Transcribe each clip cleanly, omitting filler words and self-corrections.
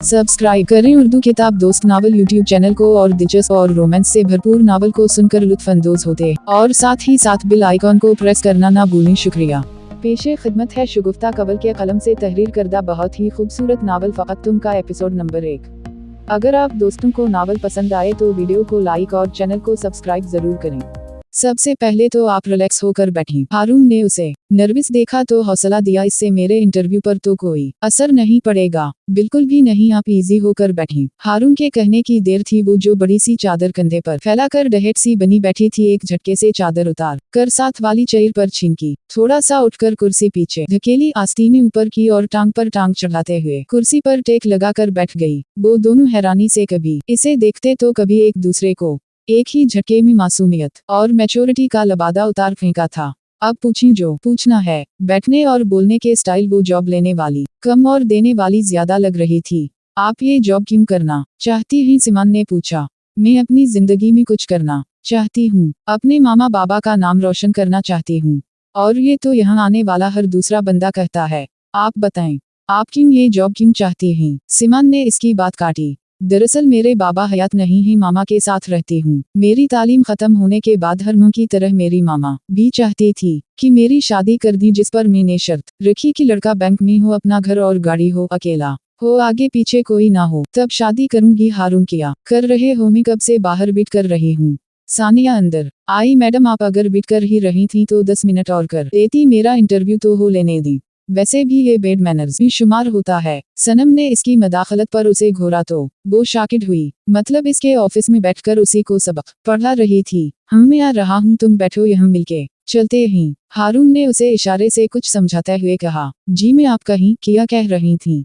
Subscribe करें उर्दू किताब दोस्त नावल यूट्यूब चैनल को और दिलचस्प और रोमांस से भरपूर नावल को सुनकर लुत्फानंदोज होते और साथ ही साथ बेल आइकॉन को प्रेस करना ना भूलें। शुक्रिया। पेशे खिदमत है शगुफ्ता कवल के कलम से तहरीर करदा बहुत ही खूबसूरत नावल फ़कत तुम का एपिसोड नंबर 1। अगर आप दोस्तों को नावल पसंद आए तो वीडियो को लाइक और चैनल को सब्सक्राइब जरूर करें। सबसे पहले तो आप रिलैक्स होकर बैठें। हारून ने उसे नर्वस देखा तो हौसला दिया, इससे मेरे इंटरव्यू पर तो कोई असर नहीं पड़ेगा। बिल्कुल भी नहीं, आप इजी होकर बैठें। हारून के कहने की देर थी, वो जो बड़ी सी चादर कंधे पर फैलाकर डहेट सी बनी बैठी थी, एक झटके से चादर उतार कर साथ वाली चेयर पर छीनकी। थोड़ा सा उठकर कुर्सी पीछे धकेली, आस्तीन ऊपर की और टांग पर टांग चढ़ाते हुए कुर्सी पर टेक लगाकर बैठ गई। वो दोनों हैरानी से कभी इसे देखते तो कभी एक दूसरे को। एक ही झटके में मासूमियत और मैच्योरिटी का लबादा उतार फेंका था। अब पूछें जो पूछना है। बैठने और बोलने के स्टाइल वो जॉब लेने वाली कम और देने वाली ज्यादा लग रही थी। आप ये जॉब क्यों करना चाहती हैं? सिमान ने पूछा। मैं अपनी जिंदगी में कुछ करना चाहती हूँ, अपने मामा बाबा का नाम रोशन करना चाहती हूँ, और ये तो यहाँ आने वाला हर दूसरा बंदा कहता है। आप बताएं, आप क्यों ये जॉब क्यों चाहती हैं? सिमान ने इसकी बात काटी। दरअसल मेरे बाबा हयात नहीं ही, मामा के साथ रहती हूँ। मेरी तालीम खत्म होने के बाद हर मुँह की तरह मेरी मामा भी चाहती थी कि मेरी शादी कर दी, जिस पर मैंने शर्त रखी कि लड़का बैंक में हो, अपना घर और गाड़ी हो, अकेला हो, आगे पीछे कोई ना हो, तब शादी करूंगी। हारून किया कर रहे हो? मैं कब से बाहर वेट कर रही हूँ। सानिया अंदर आई। मैडम आप अगर वेट कर ही रही थी तो 10 मिनट और कर देती, मेरा इंटरव्यू तो हो लेने दी। वैसे भी ये बेड मैनर्स भी शुमार होता है। सनम ने इसकी मदाखलत पर उसे घोरा तो वो शाकिद हुई। मतलब इसके ऑफिस में बैठकर उसी को सबक पढ़ा रही थी। मैं आ रहा हूँ, तुम बैठो यहाँ मिलके चलते हैं। हारून ने उसे इशारे से कुछ समझाते हुए कहा। जी मैं आप कहीं क्या कह रही थी?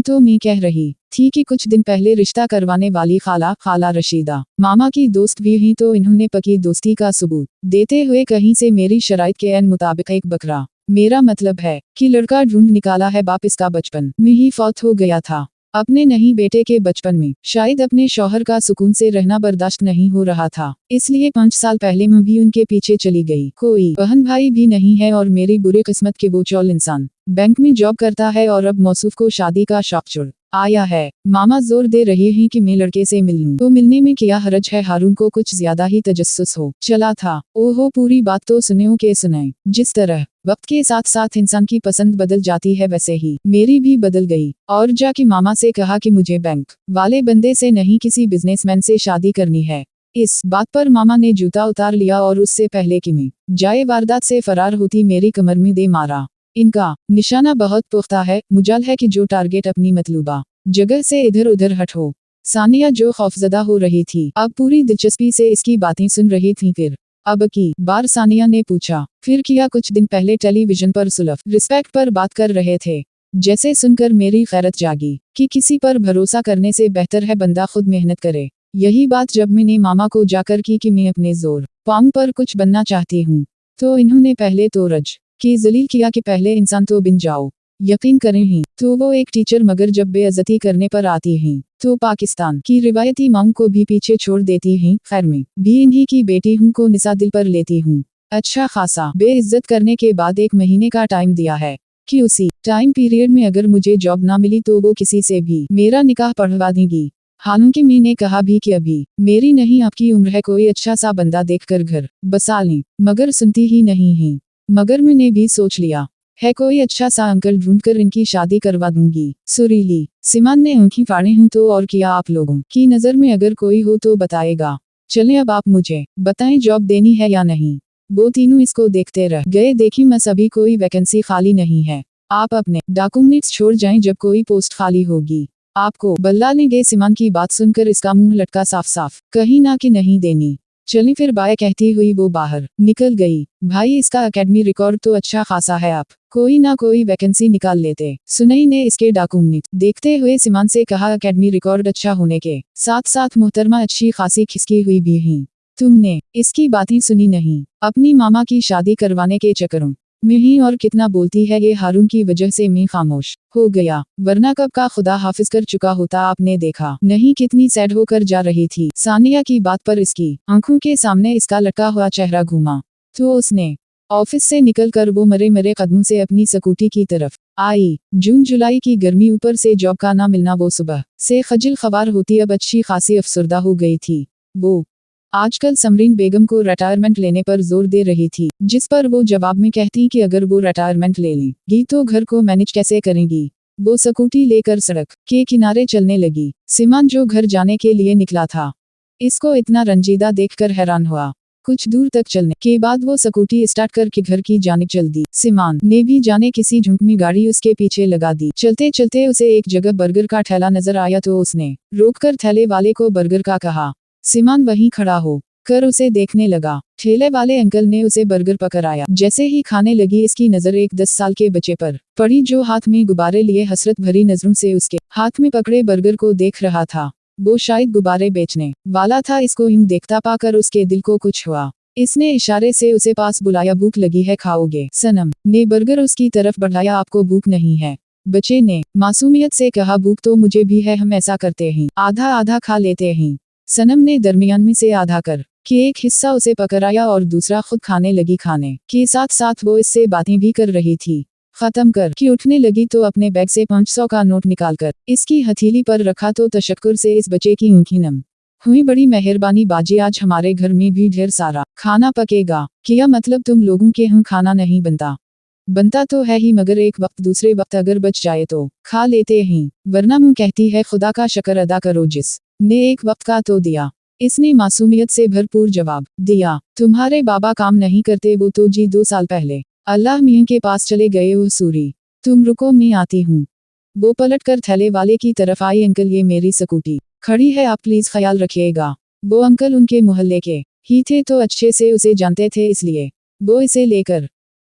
तो मैं कह रही थी कि कुछ दिन पहले रिश्ता करवाने वाली खाला रशीदा मामा की दोस्त भी हैं, तो इन्होंने पक्की दोस्ती का सबूत देते हुए कहीं से मेरी शराइत के एन मुताबिक एक बकरा, मेरा मतलब है कि लड़का ढूंढ निकाला है। बाप इसका बचपन में ही फौत हो गया था। अपने नहीं बेटे के बचपन में शायद अपने शौहर का सुकून से रहना बर्दाश्त नहीं हो रहा था, इसलिए 5 साल पहले मैं भी उनके पीछे चली गई। कोई बहन भाई भी नहीं है और मेरी बुरी किस्मत के वो चौल इंसान बैंक में जॉब करता है और अब मौसूफ को शादी का शौक चढ़ आया है। मामा जोर दे रहे हैं कि मैं लड़के से मिल लूं, तो मिलने में क्या हरज है? हारून को कुछ ज्यादा ही तजस्सुस हो चला था। ओहो, पूरी बात तो सुने के सुनाए। जिस तरह वक्त के साथ साथ इंसान की पसंद बदल जाती है, वैसे ही मेरी भी बदल गई और जाके मामा से कहा कि मुझे बैंक वाले बंदे से नहीं, किसी बिजनेसमैन से शादी करनी है। इस बात पर मामा ने जूता उतार लिया और उससे पहले कि मैं जाए वारदात से फरार होती, मेरी कमर में दे मारा। इनका निशाना बहुत पुख्ता है, मुजाल है कि जो टारगेट अपनी मतलूबा जगह से इधर उधर हट हो। सानिया जो खौफजदा हो रही थी, अब पूरी दिलचस्पी से इसकी बातें सुन रही थी। फिर अब की बार सानिया ने पूछा, फिर किया? कुछ दिन पहले टेलीविजन पर सुलफ रिस्पेक्ट पर बात कर रहे थे, जैसे सुनकर मेरी खैरत जागी कि किसी पर भरोसा करने से बेहतर है बंदा खुद मेहनत करे। यही बात जब मैंने मामा को जाकर की कि मैं अपने जोर पांव पर कुछ बनना चाहती हूँ, तो इन्होंने पहले तो रज की जलील किया कि पहले इंसान तो बिन जाओ। यकीन करें ही तो वो एक टीचर, मगर जब बेइज्जती करने पर आती हैं तो पाकिस्तान की रिवायती मांग को भी पीछे छोड़ देती हैं। खैर मैं भी इन्हीं की बेटी हूँ को निसा दिल पर लेती हूँ। अच्छा खासा बेइज्जत करने के बाद 1 महीने का टाइम दिया है कि उसी टाइम पीरियड में अगर मुझे जॉब ना मिली तो वो किसी से भी मेरा निकाह पढ़वा देंगी। हालांकि मैंने कहा भी कि अभी मेरी नहीं आपकी उम्र है, कोई अच्छा सा बंदा देखकर घर बसा लें, मगर सुनती ही नहीं है। मगर मैंने भी सोच लिया है, कोई अच्छा सा अंकल ढूंढकर इनकी शादी करवा दूंगी। सुरीली सिमान ने आंखें फाड़ी हूं तो और किया? आप लोगों की नजर में अगर कोई हो तो बताएगा। चलें अब आप मुझे बताएं, जॉब देनी है या नहीं? वो तीनों इसको देखते रह गए। देखी मस अभी कोई वैकेंसी खाली नहीं है, आप अपने डॉक्यूमेंट्स छोड़ जाएं, जब कोई पोस्ट खाली होगी आपको बल्ला लेंगे। सिमान की बात सुनकर इसका मुंह लटका साफ साफ, कहीं ना कि नहीं देनी। चली फिर बाय कहती हुई वो बाहर निकल गई। भाई इसका एकेडमी रिकॉर्ड तो अच्छा खासा है, आप कोई ना कोई वैकेंसी निकाल लेते। सुनई ने इसके डॉक्यूमेंट देखते हुए सिमान से कहा, एकेडमी रिकॉर्ड अच्छा होने के साथ साथ मोहतरमा अच्छी खासी खिसकी हुई भी हैं। तुमने इसकी बातें सुनी नहीं? अपनी मामा की शादी करवाने के चक्करों में ही और कितना बोलती है ये। हारून की वजह से मैं खामोश हो गया, वरना कब का खुदा हाफिज कर चुका होता। आपने देखा नहीं कितनी सैड होकर जा रही थी। सानिया की बात पर इसकी आंखों के सामने इसका लटका हुआ चेहरा घूमा तो उसने ऑफिस से निकलकर वो मरे मरे कदमों से अपनी स्कूटी की तरफ आई। जून जुलाई की गर्मी, ऊपर से जॉब का ना मिलना, वो सुबह से खजिल खवार होती अब अच्छी खासी अफसरदा हो गई थी। वो आजकल समरीन बेगम को रिटायरमेंट लेने पर जोर दे रही थी, जिस पर वो जवाब में कहती कि अगर वो रिटायरमेंट ले लेंगी तो घर को मैनेज कैसे करेंगी। वो स्कूटी लेकर सड़क के किनारे चलने लगी। सीमान जो घर जाने के लिए निकला था, इसको इतना रंजीदा देखकर हैरान हुआ। कुछ दूर तक चलने के बाद वो स्कूटी स्टार्ट करके घर की जानिब चल दी। सीमान ने भी जाने किसी झुंडमी गाड़ी उसके पीछे लगा दी। चलते चलते उसे एक जगह बर्गर का ठेला नजर आया तो उसने रोककर ठेले वाले को बर्गर का कहा। सीमान वहीं खड़ा हो कर उसे देखने लगा। ठेले वाले अंकल ने उसे बर्गर पकड़ाया। जैसे ही खाने लगी, इसकी नजर एक 10 साल के बच्चे पर पड़ी जो हाथ में गुब्बारे लिए हसरत भरी नजरों से उसके हाथ में पकड़े बर्गर को देख रहा था। वो शायद गुब्बारे बेचने वाला था। इसको यूं देखता पाकर उसके दिल को कुछ हुआ। इसने इशारे से उसे पास बुलाया। भूख लगी है, खाओगे? सनम ने बर्गर उसकी तरफ बढ़ाया। आपको भूख नहीं है? बच्चे ने मासूमियत से कहा। भूख तो मुझे भी है, हम ऐसा करते हैं, आधा आधा खा लेते हैं। सनम ने दरमियान में से आधा कर कि एक हिस्सा उसे पकड़ाया और दूसरा खुद खाने लगी। खाने के साथ साथ वो इससे बातें भी कर रही थी। खत्म कर कि उठने लगी तो अपने बैग से 500 का नोट निकालकर इसकी हथेली पर रखा तो तशक्कुर से इस बच्चे की आंखें नम हुई। बड़ी मेहरबानी बाजी, आज हमारे घर में भी ढेर सारा खाना पकेगा। क्या मतलब तुम लोगों के यहाँ खाना नहीं बनता? बनता तो है ही, मगर एक वक्त दूसरे वक्त अगर बच जाए तो खा लेते हैं, वरना मुँह कहती है खुदा का शुक्र अदा करो जिस ने एक वक्त का तो दिया। इसने मासूमियत से भरपूर जवाब दिया। तुम्हारे बाबा काम नहीं करते? वो तो जी 2 साल पहले अल्लाह मियां के पास चले गए। वो सूरी, तुम रुको मैं आती हूँ। वो पलट कर थैले वाले की तरफ आई। अंकल, ये मेरी स्कूटी खड़ी है, आप प्लीज ख्याल रखिएगा। वो अंकल उनके मोहल्ले के ही थे तो अच्छे से उसे जानते थे, इसलिए वो इसे लेकर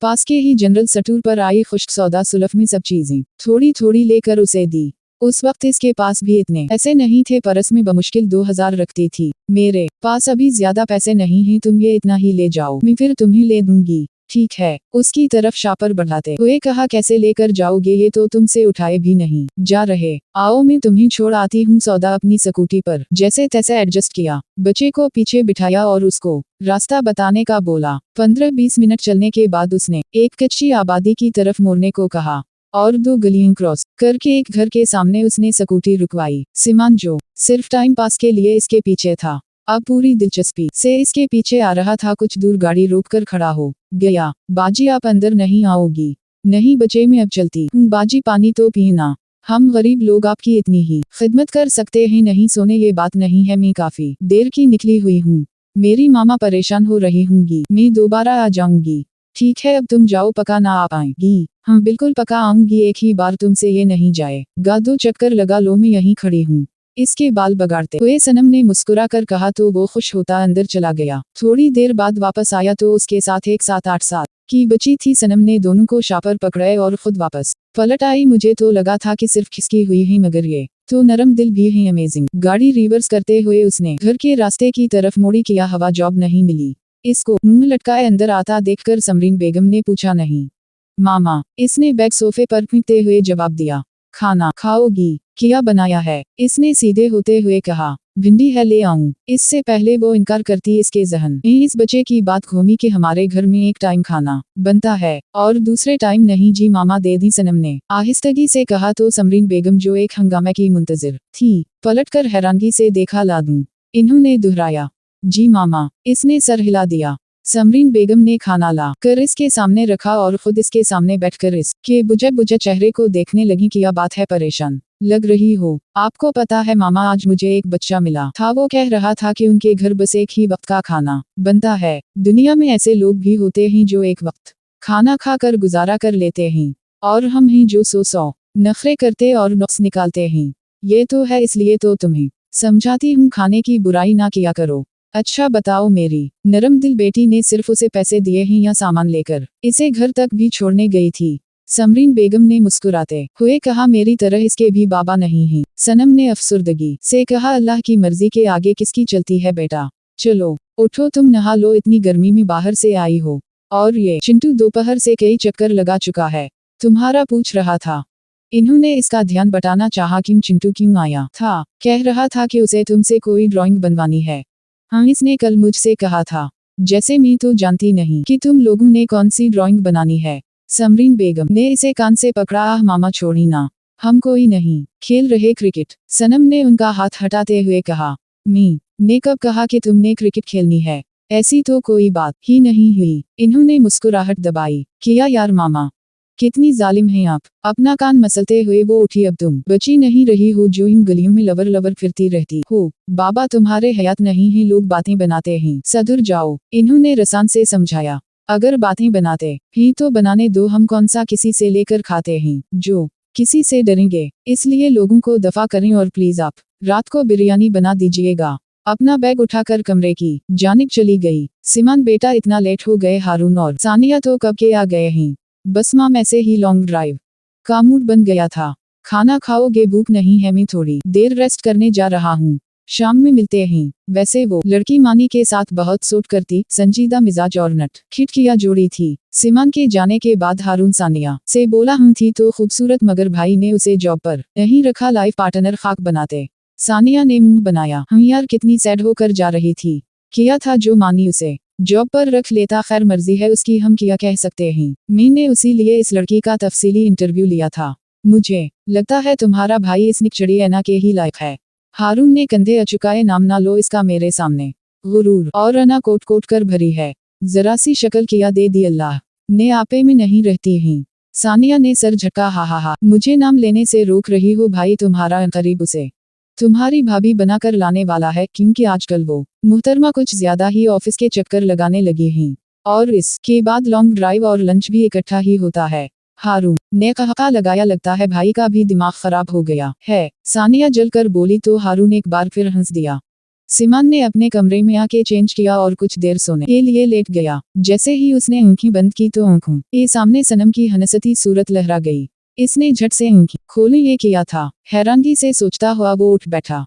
पास के ही जनरल स्टोर पर आई। खुश्क सौदा सुलफ में सब चीजें थोड़ी थोड़ी लेकर उसे दी। उस वक्त इसके पास भी इतने पैसे नहीं थे, परस में बमुश्किल 2000 रखती थी। मेरे पास अभी ज्यादा पैसे नहीं हैं, तुम ये इतना ही ले जाओ, मैं फिर तुम्हें ले दूंगी। ठीक है, उसकी तरफ शापर बढ़ाते हुए कहा। कैसे लेकर जाओगे? ये तो तुमसे उठाए भी नहीं जा रहे। आओ मैं तुम्हें छोड़ आती हूँ। सौदा अपनी स्कूटी पर जैसे तैसे एडजस्ट किया, बच्चे को पीछे बिठाया और उसको रास्ता बताने का बोला। 15-20 मिनट चलने के बाद उसने एक कच्ची आबादी की तरफ मोड़ने को कहा और 2 गलियां क्रॉस करके एक घर के सामने उसने स्कूटी रुकवाई। सीमान जो सिर्फ टाइम पास के लिए इसके पीछे था, अब पूरी दिलचस्पी से इसके पीछे आ रहा था। कुछ दूर गाड़ी रोककर खड़ा हो गया। बाजी, आप अंदर नहीं आओगी? नहीं बच्चे, मैं अब चलती हूँ। बाजी, पानी तो पीना, हम गरीब लोग आपकी इतनी ही खिदमत कर सकते हैं। नहीं सोने, ये बात नहीं है, मैं काफी देर की निकली हुई हूँ, मेरी मामा परेशान हो रही होंगी, मैं दोबारा आ जाऊंगी। ठीक है, अब तुम जाओ, पका ना आ पाएंगी? हाँ बिल्कुल पका आऊंगी, एक ही बार तुमसे ये नहीं जाएगा, 2 चक्कर लगा लो, मैं यहीं खड़ी हूँ। इसके बाल बगाड़ते हुए सनम ने मुस्कुरा कर कहा तो वो खुश होता अंदर चला गया। थोड़ी देर बाद वापस आया तो उसके साथ एक 7-8 साल की बच्ची थी। सनम ने दोनों को शापर पकड़ाए और खुद वापस पलट आई। मुझे तो लगा था कि सिर्फ खिसकी हुई है, मगर ये तो नरम दिल भी है। अमेजिंग। गाड़ी रिवर्स करते हुए उसने घर के रास्ते की तरफ मोड़ी। किया हवा जॉब नहीं मिली? इसको मुंह लटकाए अंदर आता देखकर समरीन बेगम ने पूछा। नहीं मामा, इसने बैग सोफे पर फेंकते हुए जवाब दिया। खाना खाओगी? क्या बनाया है? इसने सीधे होते हुए कहा। भिंडी है, ले आऊं? इससे पहले वो इनकार करती, इसके जहन में इस बच्चे की बात घूमी कि हमारे घर में एक टाइम खाना बनता है और दूसरे टाइम नहीं। जी मामा, दे दी, सनम ने आहिस्तगी से कहा तो समरीन बेगम जो एक हंगामे की मुंतजिर थी, पलटकर हैरानगी से देखा। ला दूं? इन्होंने दोहराया। जी मामा। इसने सर हिला दिया। समरीन बेगम ने खाना ला कर इसके सामने रखा और खुद इसके सामने बैठकर इसके बुझे बुझे चेहरे को देखने लगी। क्या बात है, परेशान लग रही हो? आपको पता है मामा, आज मुझे एक बच्चा मिला था, वो कह रहा था कि उनके घर बस एक ही वक्त का खाना बनता है। दुनिया में ऐसे लोग भी होते हैं जो एक वक्त खाना खाकर गुजारा कर लेते हैं, और हम हैं जो 100 नखरे करते और नुक्स निकालते हैं। ये तो है, इसलिए तो तुम्हें समझाती हूँ, खाने की बुराई ना किया करो। अच्छा बताओ, मेरी नरम दिल बेटी ने सिर्फ उसे पैसे दिए हैं या सामान लेकर इसे घर तक भी छोड़ने गई थी? समरीन बेगम ने मुस्कुराते हुए कहा। मेरी तरह इसके भी बाबा नहीं हैं। सनम ने अफसुर्दगी से कहा। अल्लाह की मर्जी के आगे किसकी चलती है बेटा। चलो उठो, तुम नहा लो, इतनी गर्मी में बाहर से आई हो। और ये चिंटू दोपहर से कई चक्कर लगा चुका है, तुम्हारा पूछ रहा था। इन्होंने इसका ध्यान बटाना चाहा। क्यों चिंटू क्यों आया था? कह रहा था कि उसे तुमसे कोई ड्राइंग बनवानी है। हाँ, इसने कल मुझसे कहा था। जैसे मैं तो जानती नहीं कि तुम लोगों ने कौन सी ड्राइंग बनानी है। समरीन बेगम ने इसे कान से पकड़ा। आह मामा छोड़ी ना, हम कोई नहीं खेल रहे क्रिकेट। सनम ने उनका हाथ हटाते हुए कहा। मी ने कब कहा कि तुमने क्रिकेट खेलनी है? ऐसी तो कोई बात ही नहीं हुई। इन्होंने मुस्कुराहट दबाई। किया यार मामा, कितनी जालिम हैं आप। अपना कान मसलते हुए वो उठी। अब तुम बची नहीं रही हो जो इन गलियों में लवर लवर फिरती रहती हो। बाबा तुम्हारे हयात नहीं है, लोग बातें बनाते हैं। सधुर जाओ, इन्होंने रसान से समझाया। अगर बातें बनाते ही तो बनाने दो, हम कौन सा किसी से लेकर खाते हैं जो किसी से डरेंगे। इसलिए लोगों को दफा करें और प्लीज आप रात को बिरयानी बना दीजिएगा। अपना बैग उठाकर कमरे की जानिब चली गई। सिमान बेटा इतना लेट हो गए, हारून और सानिया तो कब के आ गए हैं। बस माम ऐसे ही लॉन्ग ड्राइव का मूड बन गया था। खाना खाओगे? भूख नहीं है, मैं थोड़ी देर रेस्ट करने जा रहा हूँ, शाम में मिलते हैं। वैसे वो लड़की मानी के साथ बहुत सूट करती, संजीदा मिजाज और नट खिटकिया जोड़ी थी। सिमान के जाने के बाद हारून सानिया से बोला हूँ थी तो खूबसूरत, मगर भाई ने उसे जॉब पर नहीं रखा, लाइफ पार्टनर खाक बनाते। सानिया ने मुंह बनाया। हम यार कितनी सैड होकर जा रही थी। किया था जो मानी उसे जॉब पर रख लेता, खैर मर्जी है उसकी, हम क्या कह सकते हैं। मैंने उसी लिए इस लड़की का तफसीली इंटरव्यू लिया था। मुझे लगता है तुम्हारा भाई इस निकचड़ी ऐना के ही लायक है। हारून ने कंधे अचुकाए। नाम ना लो इसका मेरे सामने, गुरूर और अना कोट कोट कर भरी है। जरा सी शक्ल किया दे दी अल्लाह ने, आपे में नहीं रहती हैं। सानिया ने सर झटका। हा, मुझे नाम लेने से रोक रही हो? भाई तुम्हारा करीब उसे तुम्हारी भाभी बनाकर लाने वाला है, क्योंकि आजकल वो मुहतरमा कुछ ज्यादा ही ऑफिस के चक्कर लगाने लगी हैं। और इसके बाद लॉन्ग ड्राइव और लंच भी इकट्ठा ही होता है। हारून ने कहका लगाया। लगता है भाई का भी दिमाग खराब हो गया है। सानिया जलकर बोली तो हारून एक बार फिर हंस दिया। सिमान ने अपने कमरे में आके चेंज किया और कुछ देर सोने के लिए लेट गया। जैसे ही उसने आंखें बंद की तो आंखों के सामने सनम की हनसती सूरत लहरा गई। इसने झट से आंखें खोली। ये किया था, हैरानगी से सोचता हुआ वो उठ बैठा।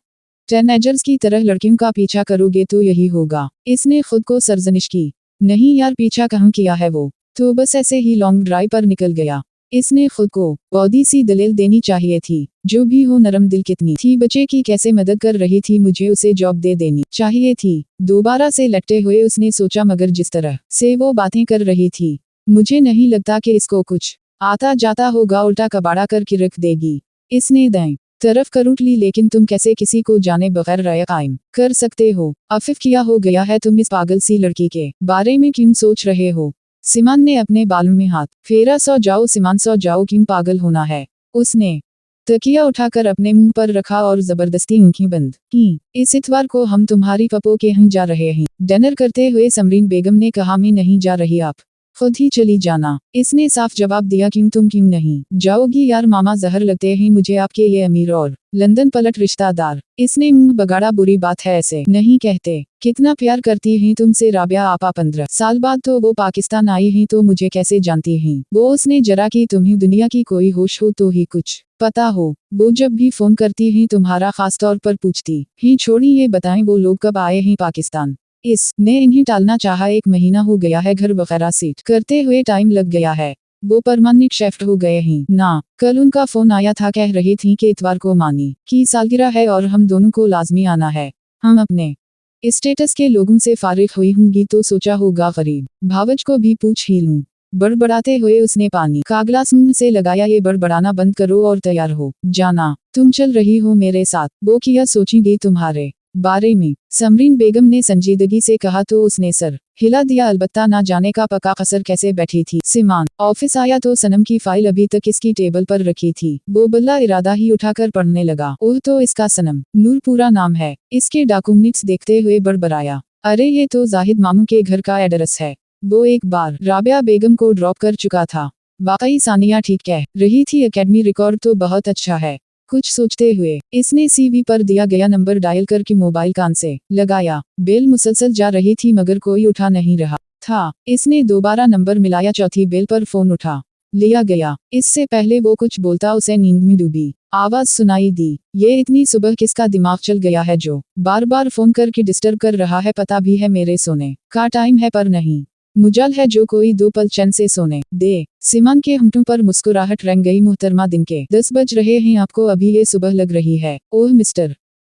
टीनेजर्स की तरह लड़कियों का पीछा करोगे तो यही होगा। इसने खुद को सरजनिश की। नहीं यार, पीछा कहाँ किया है वो तो बस ऐसे ही लॉन्ग ड्राइव पर निकल गया। इसने खुद को बौदी सी दलील देनी चाहिए थी। जो भी हो, नरम दिल कितनी थी, बच्चे की कैसे मदद कर रही थी, मुझे उसे जॉब दे देनी चाहिए थी। दोबारा से लटते हुए उसने सोचा, मगर जिस तरह से वो बातें कर रही थी, मुझे नहीं लगता कि इसको कुछ आता जाता होगा, उल्टा कबाड़ा करके रख देगी। इसने दाएं तरफ करूट ली। लेकिन तुम कैसे किसी को जाने बगैर राय कायम कर सकते हो? आफिफ क्या हो गया है? तुम इस पागल सी लड़की के बारे में क्यों सोच रहे हो? सिमान ने अपने बालों में हाथ फेरा। सो जाओ सिमान, सो जाओ, क्यों पागल होना है? उसने तकिया उठाकर अपने मुंह पर रखा और जबरदस्ती आंखें बंद की। इस इतवार को हम तुम्हारी पप्पो के यहाँ जा रहे हैं। डिनर करते हुए समरीन बेगम ने कहा। मैं नहीं जा रही, आप खुद ही चली जाना। इसने साफ जवाब दिया। क्यों, तुम क्यों नहीं जाओगी? यार मामा जहर लगते हैं मुझे आपके ये अमीर और लंदन पलट रिश्तेदार। इसने मुंह बगाड़ा। बुरी बात है, ऐसे नहीं कहते। कितना प्यार करती हैं तुमसे राबिया आपा। 15 साल बाद तो वो पाकिस्तान आई हैं, तो मुझे कैसे जानती हैं वो? उसने जरा कि तुम्हें दुनिया की कोई होश हो तो ही कुछ पता हो। वो जब भी फोन करती हैं तुम्हारा खास तौर पर पूछती ही। छोड़ी ये बताएं वो लोग कब आए हैं पाकिस्तान? इसने इन्हें टालना चाहा। 1 महीना हो गया है, घर वगैरह सेट करते हुए टाइम लग गया है। वो परमानेंट शिफ्ट हो गए हैं ना। कल उनका फोन आया था, कह रही थी कि इतवार को मानी की सालगिरह है और हम दोनों को लाजमी आना है। हम अपने स्टेटस के लोगों से फारिग हुई होंगी तो सोचा होगा गरीब भावज को भी पूछ ही लूं। बड़बड़ाते हुए उसने पानी का ग्लास मुंह से लगाया। ये बड़बड़ाना बंद करो और तैयार हो जाना, तुम चल रही हो मेरे साथ। वो क्या सोचेंगे तुम्हारे बारे में? समरीन बेगम ने संजीदगी से कहा तो उसने सर हिला दिया। अलबत्ता ना जाने का पका कसर कैसे बैठी थी। सिमान ऑफिस आया तो सनम की फाइल अभी तक इसकी टेबल पर रखी थी। वो बल्ला इरादा ही उठाकर पढ़ने लगा। ओह, तो इसका सनम नूर पूरा नाम है। इसके डॉक्यूमेंट्स देखते हुए बड़बड़ाया। अरे ये तो जाहिद मामू के घर का एड्रेस है। वो एक बार राबिया बेगम को ड्रॉप कर चुका था। वाकई सानिया ठीक कह रही थी, एकेडमी रिकॉर्ड तो बहुत अच्छा है। कुछ सोचते हुए इसने सीवी पर दिया गया नंबर डायल करके मोबाइल कान से लगाया। बेल मुसलसल जा रही थी मगर कोई उठा नहीं रहा था। इसने दोबारा नंबर मिलाया। चौथी बेल पर फोन उठा लिया गया। इससे पहले वो कुछ बोलता उसे नींद में डूबी आवाज सुनाई दी। ये इतनी सुबह किसका दिमाग चल गया है जो बार बार फोन करके डिस्टर्ब कर रहा है? पता भी है मेरे सोने का टाइम है, पर नहीं मुजल है जो कोई 2 पल चैन से सोने दे। सिमान के होंठों पर मुस्कुराहट रंग गई। मुहतरमा दिन के 10 बज रहे हैं, आपको अभी ये सुबह लग रही है? ओह मिस्टर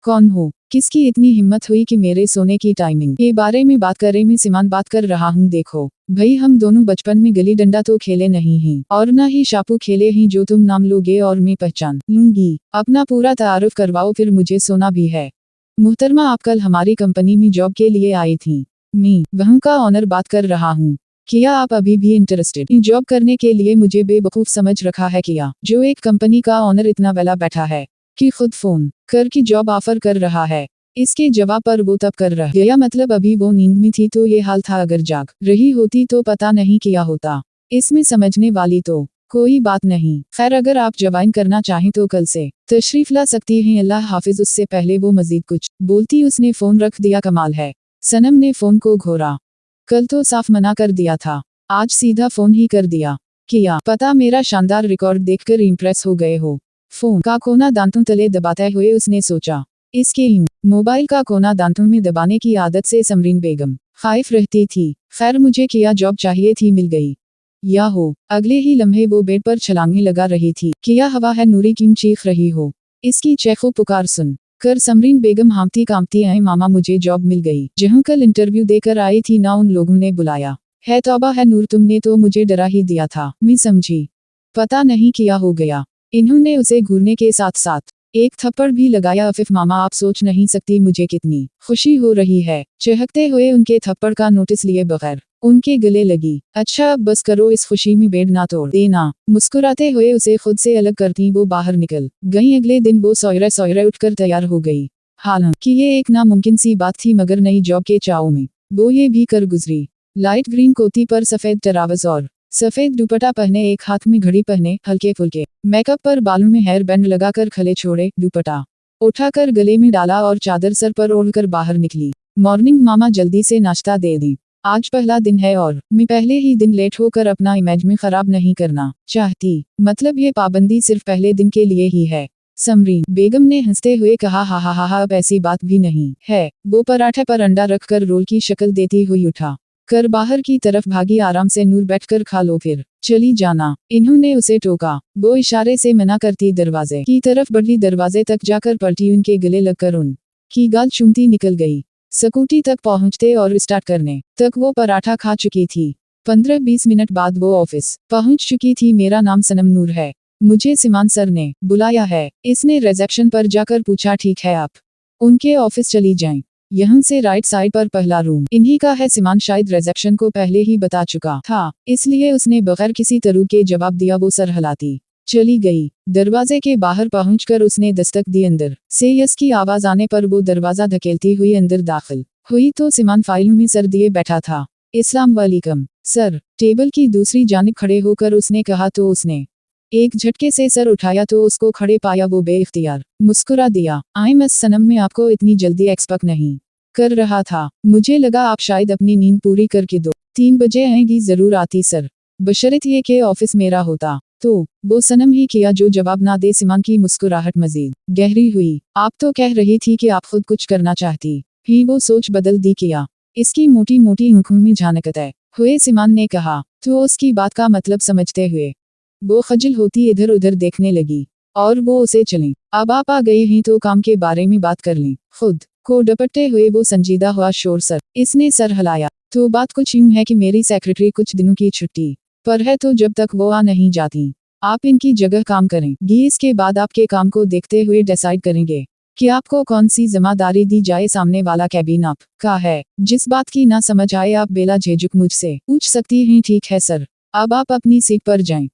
कौन हो? किसकी इतनी हिम्मत हुई कि मेरे सोने की टाइमिंग के बारे में बात करे? मैं सिमान बात कर रहा हूँ। देखो भाई, हम दोनों बचपन में गिल्ली डंडा तो खेले नहीं हैं और ना ही शापू खेले हैं जो तुम नाम लोगे और मैं पहचान लूंगी। अपना पूरा तारुफ करवाओ, फिर मुझे सोना भी है। मुहतरमा, आप कल हमारी कंपनी में जॉब के लिए आई थी। मैं वहाँ का ऑनर बात कर रहा हूँ। क्या आप अभी भी इंटरेस्टेड इन जॉब करने के लिए? मुझे बेवकूफ समझ रखा है क्या? जो एक कंपनी का ऑनर इतना वेला बैठा है कि खुद फोन कर की जॉब ऑफर कर रहा है। इसके जवाब पर वो तब कर रहा गया, मतलब अभी वो नींद में थी तो ये हाल था। अगर जाग रही होती तो पता नहीं क्या होता। इसमें समझने वाली तो कोई बात नहीं। खैर, अगर आप ज्वाइन करना चाहें तो कल से तशरीफ ला सकती हैं। अल्लाह हाफिज। उससे पहले वो मजीद कुछ बोलती उसने फोन रख दिया। कमाल है। सनम ने फोन को घोरा। कल तो साफ मना कर दिया था, आज सीधा फोन ही कर दिया। क्या पता मेरा शानदार रिकॉर्ड देखकर इम्प्रेस हो गए हो। फोन का कोना दांतों तले दबाते हुए उसने सोचा। इसके मोबाइल का कोना दांतों में दबाने की आदत से समरीन बेगम खाइफ रहती थी। खैर, मुझे क्या जॉब चाहिए थी, मिल गई। या हो अगले ही लम्हे वो बेड पर छलांगे लगा रही थी। क्या हवा है नूरी, क्यों चीख रही हो? इसकी चेखो पुकार सुन कर समरीन बेगम हांफती कांपती आई। मामा, मुझे जॉब मिल गई। जहाँ कल इंटरव्यू देकर आई थी ना, उन लोगों ने बुलाया है। तौबा है नूर, तुमने तो मुझे डरा ही दिया था। मैं समझी पता नहीं क्या हो गया। इन्होंने उसे घूरने के साथ साथ एक थप्पड़ भी लगाया। अफिफ मामा, आप सोच नहीं सकती मुझे कितनी खुशी हो रही है। चहकते हुए उनके थप्पड़ का नोटिस लिए बगैर उनके गले लगी। अच्छा अब बस करो, इस खुशी में बेड ना तोड़ देना। मुस्कुराते हुए उसे खुद से अलग करती वो बाहर निकल गई। अगले दिन वो सौयरे सौयरे उठकर तैयार हो गई। हालांकि ये एक नामुमकिन सी बात थी, मगर नई जॉब के चाव में वो ये भी कर गुजरी। लाइट ग्रीन कोटी पर सफेद ट्राउजर और सफेद दुपट्टा पहने, एक हाथ में घड़ी पहने, हल्के फुल्के मेकअप पर बालों में हेयर बैंड लगाकर खले छोड़े, दुपट्टा उठाकर गले में डाला और चादर सर पर ओढ़कर बाहर निकली। मॉर्निंग मामा, जल्दी से नाश्ता दे दी। आज पहला दिन है और मैं पहले ही दिन लेट होकर अपना इमेज में खराब नहीं करना चाहती। मतलब ये पाबंदी सिर्फ पहले दिन के लिए ही है। समरीन बेगम ने हंसते हुए कहा। हा हा हा हा, अब ऐसी बात भी नहीं है। वो पराठे पर अंडा रखकर रोल की शक्ल देती हुई उठा कर बाहर की तरफ भागी। आराम से नूर, बैठकर खा लो, फिर चली जाना। इन्होंने उसे टोका। वो इशारे से मना करती दरवाजे की तरफ बढ़ी। दरवाजे तक जाकर पलटी, उनके गले लगकर उन की गाल चूमती निकल गई। स्कूटी तक पहुंचते और स्टार्ट करने तक वो पराठा खा चुकी थी। 15-20 मिनट बाद वो ऑफिस पहुंच चुकी थी। मेरा नाम सनम नूर है, मुझे सिमान सर ने बुलाया है। इसने रिसेप्शन पर जाकर पूछा। ठीक है, आप उनके ऑफिस चली जाएं। यहाँ से राइट साइड पर पहला रूम इन्हीं का है। सिमान शायद रिसेप्शन को पहले ही बता चुका था, इसलिए उसने बगैर किसी तरह के जवाब दिया वो सर हिलाती चली गई। दरवाजे के बाहर पहुंचकर उसने दस्तक दी। अंदर से यस की आवाज आने पर वो दरवाजा धकेलती हुई अंदर दाखिल हुई तो सिमान फाइल में सर दिए बैठा था। इस्लाम वालेकुम सर, टेबल की दूसरी जानिब खड़े होकर उसने कहा तो उसने एक झटके से सर उठाया तो उसको खड़े पाया। वो बेइख्तियार मुस्कुरा दिया। आई मिस सनम, मैं आपको इतनी जल्दी एक्सपेक्ट नहीं कर रहा था। मुझे लगा आप शायद अपनी नींद पूरी करके 2-3 बजे आएंगी। जरूर आती सर, बशर्त ये कि ऑफिस मेरा होता। तो वो सनम ही किया जो जवाब ना दे। सिमान की मुस्कुराहट मजीद गहरी हुई। आप तो कह रही थी कि आप खुद कुछ करना चाहती ही, वो सोच बदल दी क्या? इसकी मोटी मोटी आंखों में झांकते हुए सिमान ने कहा। तो उसकी बात का मतलब समझते हुए वो खजल होती इधर उधर देखने लगी और वो उसे चली। अब आप आ गई हैं तो काम के बारे में बात कर लें। खुद को डपटते हुए वो संजीदा हुआ। शोर सर, इसने सर हिलाया। तो बात कुछ यूं है कि मेरी सेक्रेटरी कुछ दिनों की छुट्टी पर है, तो जब तक वो आ नहीं जाती आप इनकी जगह काम करेंगी। इसके बाद आपके काम को देखते हुए डिसाइड करेंगे कि आपको कौन सी जिम्मेदारी दी जाए। सामने वाला कैबिन आप का है। जिस बात की ना समझ आए आप बेला झिझक मुझसे पूछ सकती हैं। ठीक है सर, अब आप अपनी सीट पर जाएं।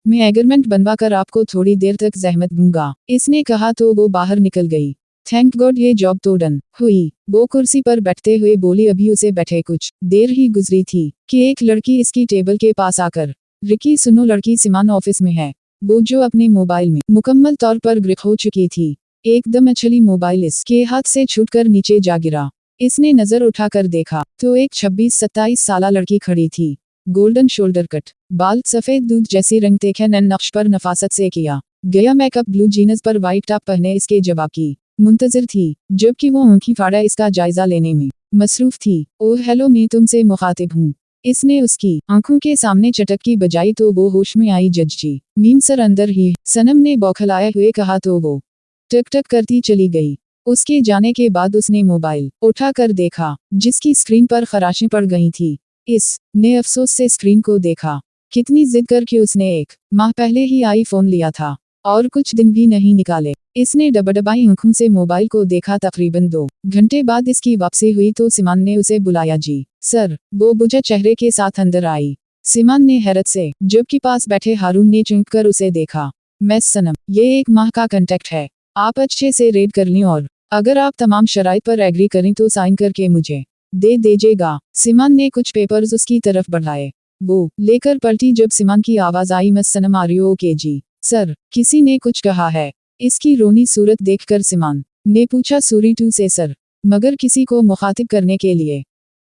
मैं एग्रीमेंट बनवा कर आपको थोड़ी देर तक जहमत दूंगा, इसने कहा तो वो बाहर निकल गई। थैंक गॉड ये जॉब तो डन हुई, वो कुर्सी पर बैठते हुए बोली। अभी उसे बैठे कुछ देर ही गुजरी थी कि एक लड़की इसकी टेबल के पास आकर, रिकी सुनो, लड़की सिमान ऑफिस में है। वो जो अपने मोबाइल में मुकम्मल तौर पर ग्रिप हो चुकी थी। एकदम अछली मोबाइल इसके हाथ से छूटकर नीचे जा गिरा। इसने नजर उठाकर देखा तो एक 26-27 साला लड़की खड़ी थी। गोल्डन शोल्डर कट बाल, सफेद दूध जैसी रंग तेखे नैन नक्श पर नफासत से किया गया मेकअप, ब्लू जीन्स पर वाइट टॉप पहने इसके जवाब की मुंतजिर थी, जबकि वो आंखें फाड़ा इसका जायजा लेने में मसरूफ थी। ओह हेलो, मैं तुमसे मुखातिब हूँ। इसने उसकी आंखों के सामने चटक की बजाई तो वो होश में आई। जज जी, मीम सर अंदर ही, सनम ने बौखलाए हुए कहा तो वो टक टक करती चली गई। उसके जाने के बाद उसने मोबाइल उठाकर देखा, जिसकी स्क्रीन पर खराशें पड़ गई थी। इस ने अफसोस से स्क्रीन को देखा। कितनी जिद करके उसने 1 माह पहले ही आईफोन लिया था और कुछ दिन भी नहीं निकाले। इसने डबडबाई आंखों से मोबाइल को देखा। तकरीबन 2 घंटे बाद इसकी वापसी हुई तो सिमान ने उसे बुलाया। जी सर, वो बुझे चेहरे के साथ अंदर आई। सिमान ने हैरत से जबकि पास बैठे हारून ने चौंक कर उसे देखा। मिस सनम, ये 1 माह का कॉन्ट्रैक्ट है, आप अच्छे से रेड कर लें और अगर आप तमाम शराइत पर एग्री करें तो साइन करके मुझे दे दीजिएगा। सिमान ने कुछ पेपर्स उसकी तरफ बढ़ाए। वो लेकर पलटी जब सिमान की आवाज आई, miss Sanam are you okay? जी सर, किसी ने कुछ कहा है? इसकी रोनी सूरत देखकर सिमान ने पूछा। सूरी टू से सर, मगर किसी को मुखातिब करने के लिए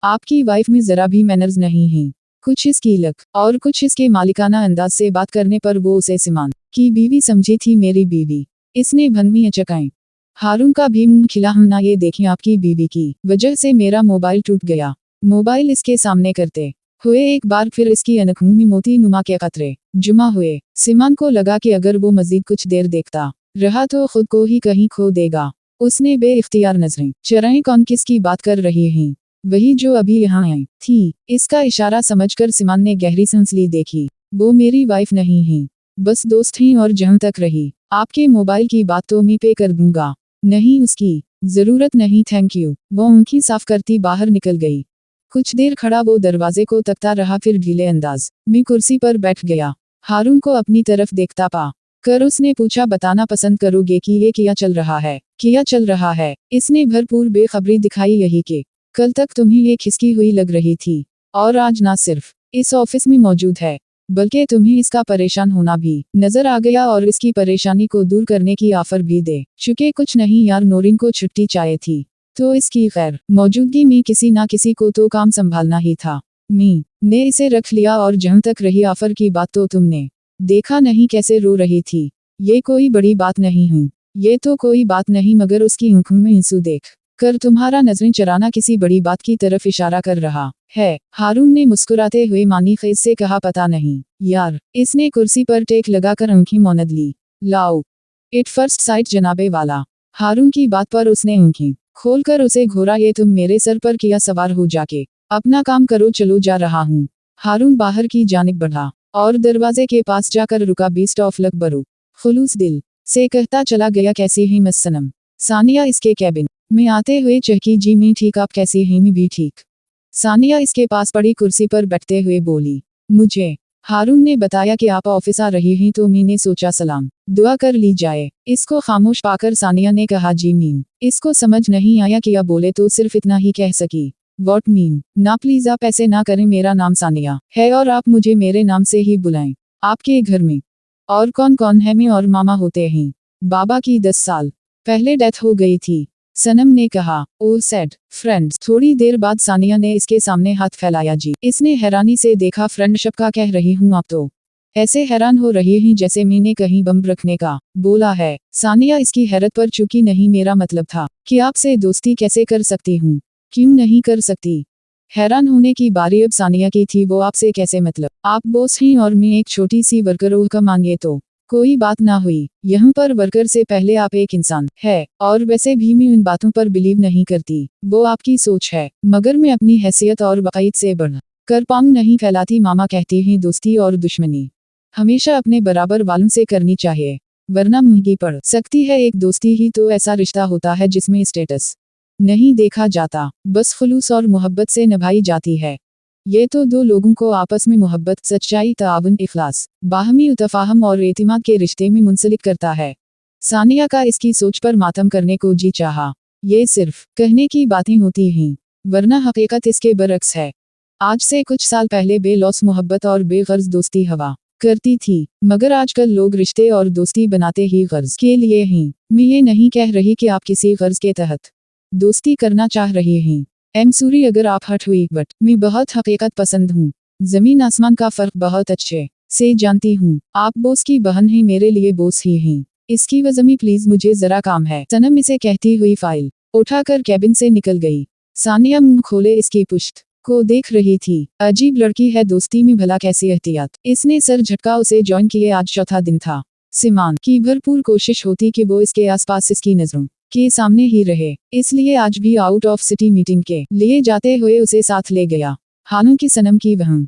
आपकी वाइफ में जरा भी मैनर्स नहीं हैं। कुछ इसकी लक और कुछ इसके मालिकाना अंदाज से बात करने पर वो उसे सिमान की बीवी समझी थी। मेरी बीवी, इसने भनमी अचकाई। हारून का भी मुंह खिला। हम ना, ये देखें, आपकी बीवी की वजह से मेरा मोबाइल टूट गया। मोबाइल इसके सामने करते हुए एक बार फिर इसकी आंखों में मोती नुमा के कतरे जुमा हुए। सिमान को लगा कि अगर वो मजीद कुछ देर देखता रहा तो खुद को ही कहीं खो देगा। उसने बेइख्तियार नजरें चराई। कौन किसकी बात कर रही हैं? वही जो अभी यहाँ आई थी। इसका इशारा समझकर सिमान ने गहरी सांस ली। देखी, वो मेरी वाइफ नहीं है, बस दोस्त हैं और जहां तक रही आपके मोबाइल की बात तो मैं पे कर दूंगा। नहीं, उसकी जरूरत नहीं, थैंक यू। वो आंखें साफ करती बाहर निकल गई। कुछ देर खड़ा वो दरवाजे को तकता रहा, फिर ढीले अंदाज में कुर्सी पर बैठ गया। हारून को अपनी तरफ देखता पा कर उसने पूछा, बताना पसंद करोगे कि ये क्या चल रहा है? क्या चल रहा है? इसने भरपूर बेखबरी दिखाई। यही कि कल तक तुम्हें ये खिसकी हुई लग रही थी और आज ना सिर्फ इस ऑफिस में मौजूद है बल्कि तुम्हें इसका परेशान होना भी नजर आ गया और इसकी परेशानी को दूर करने की ऑफर भी दे चुके। कुछ नहीं यार, नोरिन को छुट्टी चाहिए थी तो इसकी खैर मौजूदगी में किसी ना किसी को तो काम संभालना ही था। मी ने इसे रख लिया और जहां तक रही ऑफर की बात, तो तुमने देखा नहीं कैसे रो रही थी। ये कोई बड़ी बात नहीं है, ये तो कोई बात नहीं, मगर उसकी आंखों में आंसू देख कर तुम्हारा नजरें चराना किसी बड़ी बात की तरफ इशारा कर रहा है। हारून ने मुस्कुराते हुए मानी खेज से कहा, पता नहीं यार। इसने कुर्सी पर टेक लगाकर आंखें मौनद ली। लाओ इट फर्स्ट साइट जनाबे वाला। हारून की बात पर उसने आंखें खोलकर उसे घूरा। ये तुम मेरे सर पर किया सवार हो, जाके अपना काम करो, चलो जा रहा हूँ। हारून बाहर की जानिब बढ़ा और दरवाजे के पास जाकर रुका। बेस्ट ऑफ लक बरू, खुलूस दिल से कहता चला गया। कैसी हैं मिस सनम? सानिया इसके कैबिन में आते हुए चहकी। जी मैं ठीक, आप कैसी हैं? मैं भी ठीक। सानिया इसके पास पड़ी कुर्सी पर बैठते हुए बोली, मुझे हारून ने बताया कि आप ऑफिस आ रही हैं तो मैंने सोचा सलाम दुआ कर ली जाए। इसको खामोश पाकर सानिया ने कहा, जी मीम। इसको समझ नहीं आया क्या बोले तो सिर्फ इतना ही कह सकी, व्हाट मीम? ना प्लीज आप ऐसे ना करें, मेरा नाम सानिया है और आप मुझे मेरे नाम से ही बुलाएं। आपके घर में और कौन कौन है? मैं और मामा होते हैं। बाबा की 10 साल पहले डेथ हो गई थी, सनम ने कहा। ओह सैड फ्रेंड्स। थोड़ी देर बाद सानिया ने इसके सामने हाथ फैलाया। जी। इसने हैरानी से देखा। फ्रेंडशिप का कह रही हूँ? आप तो ऐसे हैरान हो रही हैं जैसे मैंने कहीं बम रखने का बोला है। सानिया इसकी हैरत पर चुकी नहीं। मेरा मतलब था कि आपसे दोस्ती कैसे कर सकती हूँ? क्यों नहीं कर सकती? हैरान होने की बारी अब सानिया की थी। वो आपसे कैसे मतलब? आप बॉस हैं और मैं एक छोटी सी वर्कर। ओह का मानिए तो कोई बात ना हुई। यहाँ पर वर्कर से पहले आप एक इंसान है और वैसे भी मैं उन बातों पर बिलीव नहीं करती। वो आपकी सोच है, मगर मैं अपनी हैसियत और वक़ायद से बढ़ कर पाँव नहीं फैलाती। मामा कहती हैं दोस्ती और दुश्मनी हमेशा अपने बराबर वालों से करनी चाहिए, वरना महंगी पड़ सकती है। एक दोस्ती ही तो ऐसा रिश्ता होता है जिसमें स्टेटस नहीं देखा जाता, बस खुलूस और मोहब्बत से निभाई जाती है। ये तो 2 लोगों को आपस में मोहब्बत, सच्चाई, ताउन, इखलास, बाहमी उतफाहम और एतिमाद के रिश्ते में मुंसलिक करता है। सानिया का इसकी सोच पर मातम करने को जी चाहा। ये सिर्फ कहने की बातें होती हैं, वरना हकीकत इसके बरक्स है। आज से कुछ साल पहले बेलौस मोहब्बत और बेगर्ज दोस्ती हवा करती थी, मगर आजकल लोग रिश्ते और दोस्ती बनाते ही गर्ज के लिए हैं। मैं ये नहीं कह रही कि आप किसी गर्ज के तहत दोस्ती करना चाह रहे हैं। एम सूरी, अगर आप हट हुई, बट मैं बहुत हकीकत पसंद हूँ। जमीन आसमान का फर्क बहुत अच्छे से जानती हूँ। आप बॉस की बहन हैं, मेरे लिए बॉस ही हैं। इसकी वजह में प्लीज मुझे जरा काम है। सनम इसे कहती हुई फाइल उठाकर कैबिन से निकल गई। सानिया मुंह खोले इसकी पुश्त को देख रही थी। अजीब लड़की है, दोस्ती में भला कैसी एहतियात। इसने सर झटका। उसे ज्वाइन किए आज चौथा दिन था। सिमान की भरपूर कोशिश होती कि वो इसके आसपास इसकी नजरों के सामने ही रहे, इसलिए आज भी आउट ऑफ सिटी मीटिंग के लिए जाते हुए उसे साथ ले गया। हालांकि सनम की वहाँ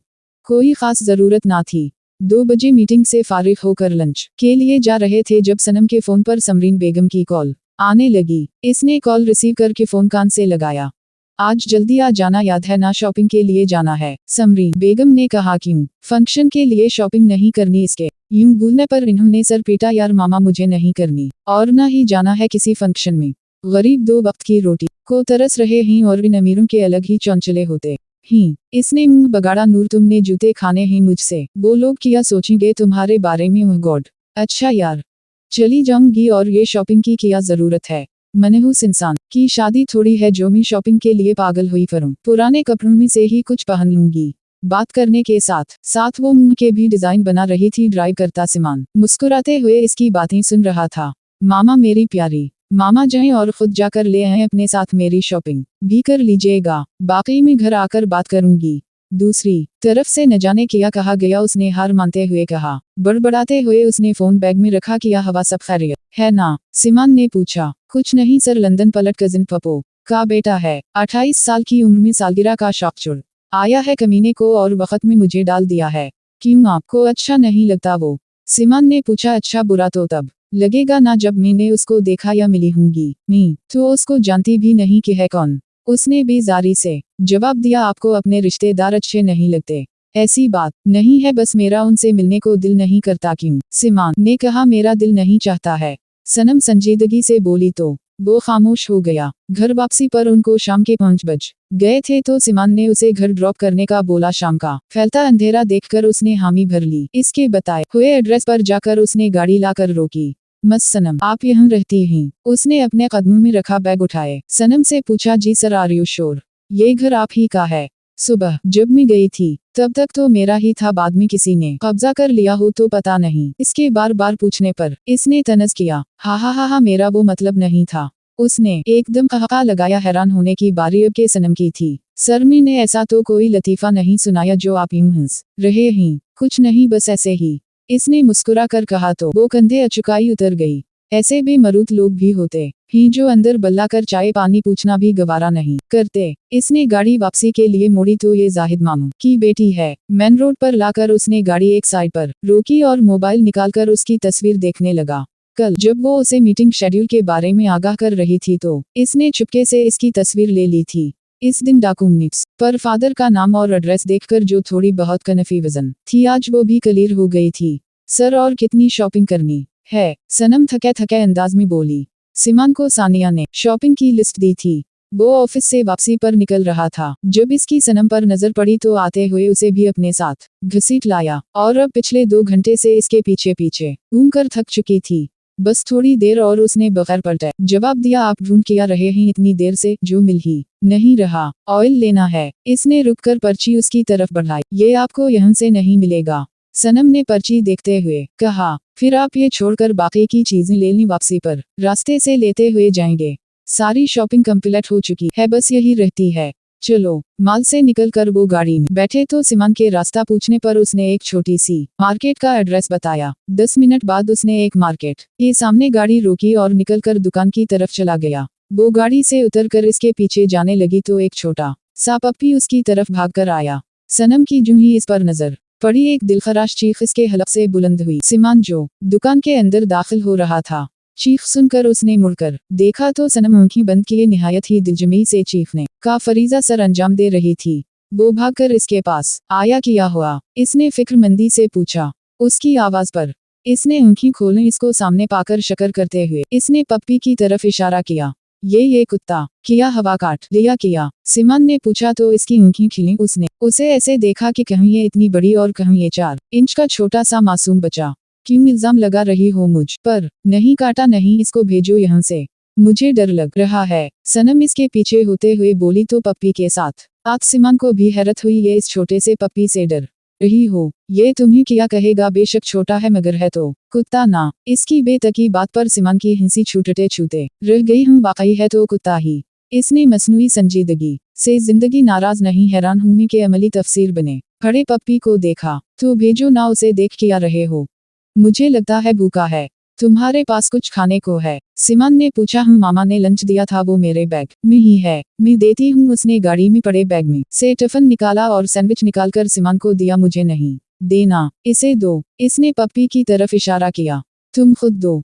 कोई खास जरूरत ना थी। 2 बजे मीटिंग से फारिग होकर लंच के लिए जा रहे थे जब सनम के फोन पर समरीन बेगम की कॉल आने लगी। इसने कॉल रिसीव करके फोन कान से लगाया। आज जल्दी आ जाना, याद है ना, शॉपिंग के लिए जाना है। समरीन बेगम ने कहा, क्यों? फंक्शन के लिए शॉपिंग नहीं करनी इसके? यूं बोलने पर इन्होंने सर पीटा। यार मामा, मुझे नहीं करनी और ना ही जाना है किसी फंक्शन में। गरीब 2 वक्त की रोटी को तरस रहे हैं और इन अमीरों के अलग ही चौंचले होते ही। इसने मुंह बगाड़ा। नूर, तुमने जूते खाने हैं मुझसे? वो लोग क्या सोचेंगे तुम्हारे बारे में? ओह गॉड। अच्छा यार, चली जाऊंगी। और ये शॉपिंग की क्या जरूरत है? मनहूस इंसान की शादी थोड़ी है जो मैं शॉपिंग के लिए पागल हुई फिरूं। पुराने कपड़ों में से ही कुछ पहन लूंगी। बात करने के साथ साथ वो मुंह के भी डिजाइन बना रही थी। ड्राइव करता सिमान मुस्कुराते हुए इसकी बातें सुन रहा था। मामा मेरी प्यारी, मामा जाएं और खुद जाकर ले आएं अपने साथ। मेरी शॉपिंग भी कर लीजिएगा, बाकी मैं घर आकर बात करूंगी। दूसरी तरफ से न जाने क्या कहा गया। उसने हार मानते हुए कहा। बड़बड़ाते हुए उसने फोन बैग में रखा। क्या हवा, सब खैरियत है ना? सिमान ने पूछा। कुछ नहीं सर, लंदन पलट कजिन पप्पो का बेटा है। 28 साल की उम्र में सालगिरह का शौक चुड़ आया है कमीने को और वक्त में मुझे डाल दिया है। क्यों, आपको अच्छा नहीं लगता वो? सिमान ने पूछा। अच्छा बुरा तो तब लगेगा ना जब मैंने उसको देखा या मिली होंगी। मैं तो उसको जानती भी नहीं कि है कौन। उसने बेजारी से जवाब दिया। आपको अपने रिश्तेदार अच्छे नहीं लगते? ऐसी बात नहीं है, बस मेरा उनसे मिलने को दिल नहीं करता। क्यों? सिमान ने कहा। मेरा दिल नहीं चाहता है। सनम संजीदगी से बोली तो वो खामोश हो गया। घर वापसी पर उनको शाम के 5 बज गए थे तो सिमान ने उसे घर ड्रॉप करने का बोला। शाम का फैलता अंधेरा देखकर उसने हामी भर ली। इसके बताए हुए एड्रेस पर जाकर उसने गाड़ी लाकर रोकी। मस सनम, आप यहाँ रहती हैं? उसने अपने कदमों में रखा बैग उठाए सनम से पूछा। जी सर, आर यू श्योर? ये घर आप ही का है? सुबह जब मैं गई थी तब तक तो मेरा ही था, बाद में किसी ने कब्जा कर लिया हो तो पता नहीं। इसके बार बार पूछने पर इसने तनज किया। हा, मेरा वो मतलब नहीं था। उसने एकदम कहका लगाया। हैरान होने की बारी अब के सनम की थी। सर, मैंने ऐसा तो कोई लतीफा नहीं सुनाया जो आप यूं हंस रहे हैं। कुछ नहीं, बस ऐसे ही, इसने मुस्कुरा कर कहा तो वो कंधे अचुकाई उतर गई। ऐसे बेमरूद लोग भी होते हैं जो अंदर बल्ला कर चाय पानी पूछना भी गवारा नहीं करते। इसने गाड़ी वापसी के लिए मोड़ी तो ये जाहिद मामू की बेटी है। मेन रोड पर लाकर उसने गाड़ी एक साइड पर रोकी और मोबाइल निकालकर उसकी तस्वीर देखने लगा। कल जब वो उसे मीटिंग शेड्यूल के बारे में आगाह कर रही थी तो इसने चुपके से इसकी तस्वीर ले ली थी। इस दिन डॉक्यूमेंट्स पर फादर का नाम और एड्रेस देखकर जो थोड़ी बहुत कन्फ्यूजन थी आज वो भी क्लियर हो गई थी। सर, और कितनी शॉपिंग करनी है? सनम थके थके अंदाज में बोली। सिमान को सानिया ने शॉपिंग की लिस्ट दी थी। वो ऑफिस से वापसी पर निकल रहा था जब इसकी सनम पर नजर पड़ी तो आते हुए उसे भी अपने साथ घसीट लाया और अब पिछले 2 घंटे से इसके पीछे पीछे घूम कर थक चुकी थी। बस थोड़ी देर और उसने बगैर पलटे जवाब दिया। आप ढूंढ क्या रहे हैं इतनी देर से? जो मिल ही नहीं रहा। ऑयल लेना है। इसने रुककर पर्ची उसकी तरफ बढ़ाई। ये आपको यहाँ से नहीं मिलेगा। सनम ने पर्ची देखते हुए कहा। फिर आप ये छोड़कर बाकी की चीजें लेनी वापसी पर रास्ते से लेते हुए जाएंगे। सारी शॉपिंग कंप्लीट हो चुकी है, बस यही रहती है। चलो। माल से निकलकर वो गाड़ी में बैठे तो सिमान के रास्ता पूछने पर उसने एक छोटी सी मार्केट का एड्रेस बताया। 10 मिनट बाद उसने एक मार्केट के सामने गाड़ी रोकी और निकलकर दुकान की तरफ चला गया। वो गाड़ी से उतरकर इसके पीछे जाने लगी तो एक छोटा सा पप्पी उसकी तरफ भागकर आया। सनम की यूं ही इस पर नजर पड़ी, एक दिलखराश चीख इसके हलक से बुलंद हुई। सिमान जो दुकान के अंदर दाखिल हो रहा था, चीख सुनकर उसने मुड़कर देखा तो सनम आंखें बंद किए निहायत ही दिलजमी से चीखने का फरीजा सर अंजाम दे रही थी। वो भागकर इसके पास आया। क्या हुआ? इसने फिक्रमंदी से पूछा। उसकी आवाज पर इसने आंखें खोलें इसको सामने पाकर शकर करते हुए इसने पप्पी की तरफ इशारा किया। ये कुत्ता किया हवा काट लिया क्या? सिमान ने पूछा तो इसकी आंखें खिलीं। उसने उसे ऐसे देखा कि कहीं ये इतनी बड़ी और कहीं ये 4 इंच का छोटा सा मासूम बच्चा। क्यों इल्जाम लगा रही हो मुझ पर? नहीं काटा नहीं, इसको भेजो यहाँ से, मुझे डर लग रहा है। सनम इसके पीछे होते हुए बोली तो पप्पी के साथ आज सिमान को भी हैरत हुई। ये इस छोटे से पप्पी से डर रही हो? ये तुम्हें क्या कहेगा? बेशक छोटा है मगर है तो कुत्ता ना। इसकी बेतकी बात पर सिमान की हंसी छूटते छूटे रह गई। हूँ वाकई है तो कुत्ता ही। इसने मसनूई संजीदगी से जिंदगी नाराज नहीं हैरान हूँ के अमली तफसीर बने खड़े पप्पी को देखा तो भेजो ना, उसे देख क्या रहे हो? मुझे लगता है भूखा है। तुम्हारे पास कुछ खाने को है? सिमान ने पूछा। मामा ने लंच दिया था, वो मेरे बैग में ही है, मैं देती हूँ। उसने गाड़ी में पड़े बैग में से टिफिन निकाला और सैंडविच निकालकर सिमान को दिया। मुझे नहीं देना, इसे दो। इसने पप्पी की तरफ इशारा किया। तुम खुद दो,